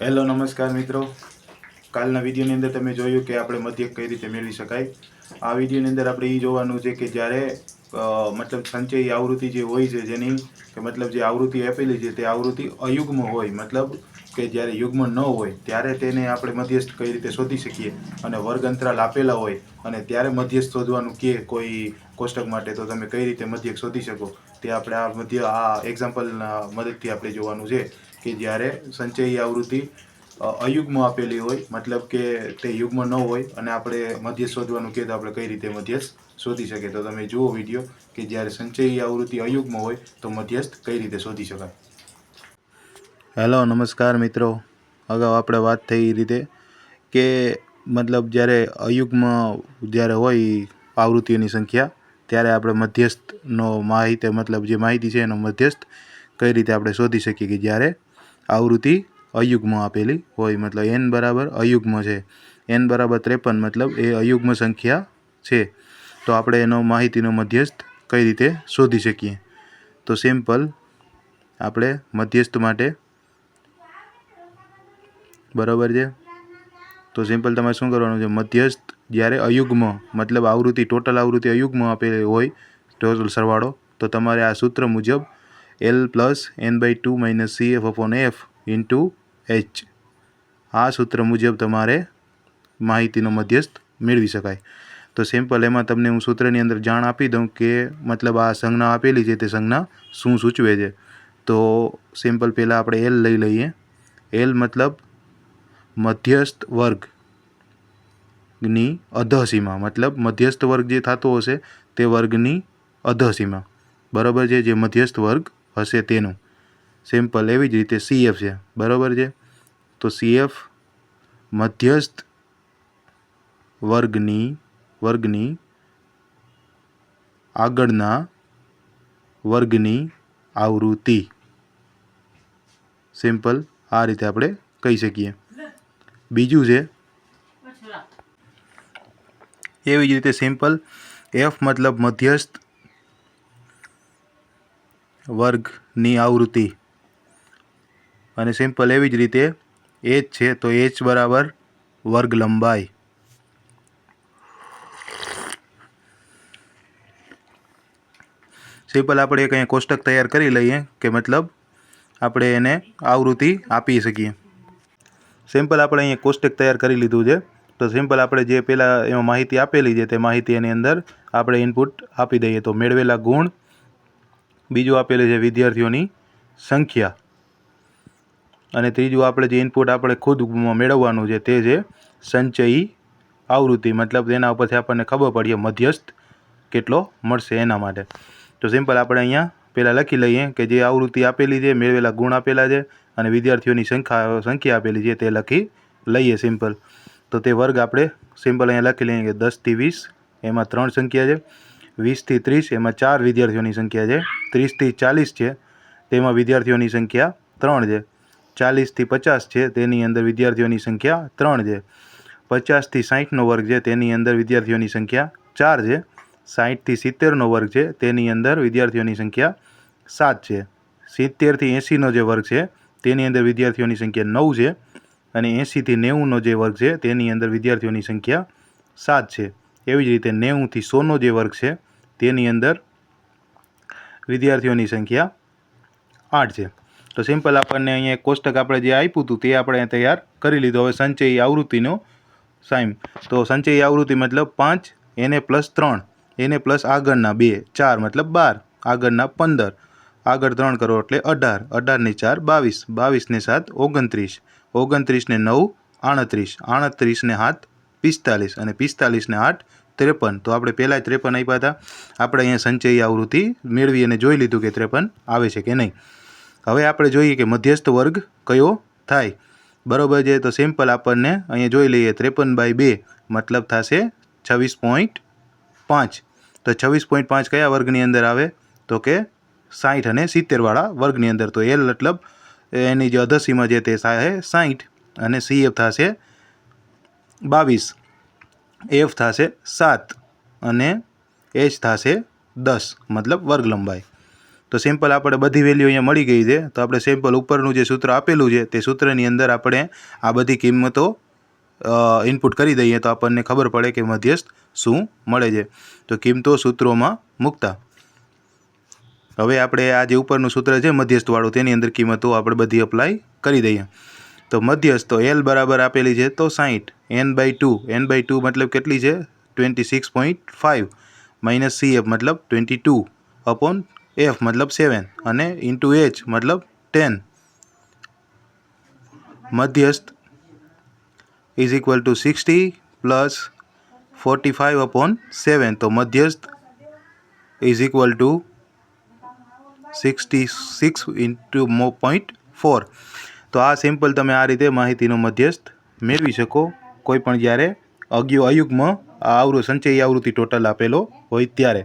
Hello નમસ્કાર મિત્રો, કાલના વિડીયોની અંદર તમે જોયું કે આપણે મધ્યક કઈ રીતે મેળવી શકાય. આ વિડીયોની અંદર આપણે એ જોવાનું છે કે જ્યારે મતલબ સંચયી આવૃત્તિ જે હોય છે જેની કે મતલબ જે આવૃત્તિ આપેલી છે તે આવૃત્તિ અયુગ્મ હોય, મતલબ કે જ્યારે યુગ્મ ન હોય ત્યારે તેને આપણે મધ્યસ્થ કઈ રીતે શોધી શકીએ, અને વર્ગ અંતરાલ આપેલા હોય અને ત્યારે મધ્યસ્થ શોધવાનું કે કોઈ કોષ્ટક માટે, તો તમે કઈ રીતે મધ્યક શોધી શકો તે આપણે આ એક્ઝામ્પલના મદદથી આપણે જોવાનું છે કે જ્યારે સંચયી આવૃત્તિ અયુગ્મ આપેલી હોય, મતલબ કે તે યુગ્મ ન હોય અને આપણે મધ્યસ્થ શોધવાનું કહે તો આપણે કઈ રીતે મધ્યસ્થ શોધી શકીએ. તો તમે જુઓ વિડીયો કે જ્યારે સંચયી આવૃત્તિ અયુગ્મ હોય તો મધ્યસ્થ કઈ રીતે શોધી શકાય. હેલો નમસ્કાર મિત્રો, અગાઉ આપણે વાત થઈ એ રીતે કે મતલબ જ્યારે અયુગ્મ જ્યારે હોય આવૃત્તિઓની સંખ્યા ત્યારે આપણે મધ્યસ્થનો માહિતી, મતલબ જે માહિતી છે એનો મધ્યસ્થ કઈ રીતે આપણે શોધી શકીએ કે જ્યારે આવૃત્તિ અયુગ્મ આપેલી હોય, મતલબ n બરાબર અયુગ્મ છે, n બરાબર 53, મતલબ એ અયુગ્મ સંખ્યા છે, તો આપણે એનો માહિતીનો મધ્યસ્થ કઈ રીતે શોધી શકીએ. તો સિમ્પલ આપણે મધ્યસ્થ માટે બરાબર છે, તો સિમ્પલ તમારે શું કરવાનું છે, મધ્યસ્થ જ્યારે અયુગ્મ, મતલબ આવૃત્તિ ટોટલ આવૃત્તિ અયુગ્મ આપેલી હોય, ટોટલ સરવાળો, તો તમારે આ સૂત્ર મુજબ L + n/2 - CF/F × H, આ સૂત્ર મુજબ તમારે માહિતીનો મધ્યસ્થ મેળવી શકાય. તો સિમ્પલ એમાં તમને હું સૂત્રની અંદર જાણ આપી દઉં કે મતલબ આ સંજ્ઞા આપેલી છે તે સંજ્ઞા શું સૂચવે છે. તો સિમ્પલ પહેલાં આપણે L લઈ લઈએ. L મતલબ મધ્યસ્થ વર્ગની અધઃસીમા, મતલબ મધ્યસ્થ વર્ગ જે થતો હશે તે વર્ગની અધઃસીમા, બરાબર છે, જે મધ્યસ્થ વર્ગ હશે તેનું. સિમ્પલ એવી જ રીતે CF છે, બરાબર છે, તો CF મધ્યસ્થ વર્ગની આગળના વર્ગની આવૃત્તિ. સિમ્પલ આ રીતે આપણે કહી શકીએ. બીજું છે એવી જ રીતે સિમ્પલ F મતલબ મધ્યસ્થ વર્ગની આવૃત્તિ, અને સિમ્પલ એવી જ રીતે H છે, તો H બરાબર વર્ગ લંબાઈ. સિમ્પલ આપણે એક અહીંયા કોષ્ટક તૈયાર કરી લઈએ કે મતલબ આપણે એને આવૃત્તિ આપી શકીએ. સિમ્પલ આપણે અહીંયા કોષ્ટક તૈયાર કરી લીધું છે. તો સિમ્પલ આપણે જે પહેલાં એમાં માહિતી આપેલી છે તે માહિતી એની અંદર આપણે ઇનપુટ આપી દઈએ. તો મેળવેલા ગુણ, બીજું આપેલું છે વિદ્યાર્થીઓની સંખ્યા, અને ત્રીજું આપણે જે ઇનપુટ આપણે ખુદ મેળવવાનું છે તે છે સંચયી આવૃત્તિ, મતલબ તેના ઉપરથી આપણને ખબર પડીએ મધ્યસ્થ કેટલો મળશે એના માટે. તો સિમ્પલ આપણે અહીંયા પહેલાં લખી લઈએ કે જે આવૃત્તિ આપેલી છે, મેળવેલા ગુણ આપેલા છે અને વિદ્યાર્થીઓની સંખ્યા આપેલી છે તે લખી લઈએ. સિમ્પલ તો તે વર્ગ આપણે સિમ્પલ અહીંયા લખી લઈએ કે 10 થી 20 એમાં 3 સંખ્યા છે, 20 થી 30 એમાં 4 વિદ્યાર્થીઓની સંખ્યા છે, 30 થી 40 છે તેમાં વિદ્યાર્થીઓની સંખ્યા 3 છે, 40 થી 50 છે તેની અંદર વિદ્યાર્થીઓની સંખ્યા 3 છે, 50 થી 60નો વર્ગ છે તેની અંદર વિદ્યાર્થીઓની સંખ્યા 4 છે, 60 થી 70નો વર્ગ છે તેની અંદર વિદ્યાર્થીઓની સંખ્યા 7 છે, 70 થી 80નો જે વર્ગ છે તેની અંદર વિદ્યાર્થીઓની સંખ્યા 9 છે, અને 80 થી 90નો જે વર્ગ છે તેની અંદર વિદ્યાર્થીઓની સંખ્યા 7 છે. એવી જ રીતે 90 થી 100નો જે વર્ગ છે તેની અંદર વિદ્યાર્થીઓની સંખ્યા 8 છે. તો સિમ્પલ આપણને અહીંયા એક કોષ્ટક આપણે જે આપ્યું હતું તે આપણે તૈયાર કરી લીધું. હવે સંચયી આવૃત્તિનો સાઈન, તો સંચયી આવૃત્તિ મતલબ 5, એને +3, એને પ્લસ આગળના 2, 4 મતલબ 12, આગળના 15, આગળ 3 કરો એટલે 18, 18 ને 4 22, 22 ને 7 29, 29 ને 9 38, 38 ને 7 45, અને 45 ને 8 53. તો આપણે પહેલાં 53 આપ્યા હતા. આપણે અહીંયા સંચયી આવૃત્તિ મેળવી અને જોઈ લીધું કે 53 આવે છે કે નહીં. હવે આપણે જોઈએ કે મધ્યસ્થ વર્ગ કયો થાય, બરાબર છે. તો સિમ્પલ આપણને અહીંયા જોઈ લઈએ 53/2 મતલબ થશે 26.5. તો 26.5 કયા વર્ગની અંદર આવે, તો કે 60 અને 70 વાળા વર્ગની અંદર. તો L મતલબ એની જે અધસીમા છે તે થાય 60, અને CF થશે 22, F થશે 7 અને H થશે 10, મતલબ વર્ગ લંબાઈ. તો સિમ્પલ આપણે બધી વેલ્યુ અહીંયા મળી ગઈ છે. તો આપણે સિમ્પલ ઉપરનું જે સૂત્ર આપેલું છે તે સૂત્રની અંદર આપણે આ બધી કિંમતો ઇનપુટ કરી દઈએ તો આપણને ખબર પડે કે મધ્યસ્થ શું મળે છે. તો કિંમતો સૂત્રોમાં મૂકતા હવે આપણે આ જે ઉપરનું સૂત્ર છે મધ્યસ્થવાળું તેની અંદર કિંમતો આપણે બધી અપ્લાય કરી દઈએ. તો મધ્યસ્થ તો L બરાબર આપેલી છે તો 60 n/2 મતલબ કેટલી છે 26.5 માઇનસ CF મતલબ 22 અપોન F મતલબ 7 અને ઇન્ટુ H મતલબ 10 મધ્યસ્થ is equal to 60 plus 45 upon 7 તો મધ્યસ્થ ઇઝ ઇક્વલ ટુ 66 ઇન્ટુ 0.4. તો આ સિમ્પલ તમે આ રીતે માહિતીનો મધ્યસ્થ મેળવી શકો કોઈ પણ જ્યારે અયુગ્મ સંચયી આવૃત્તિ ટોટલ આપેલો હોય ત્યારે.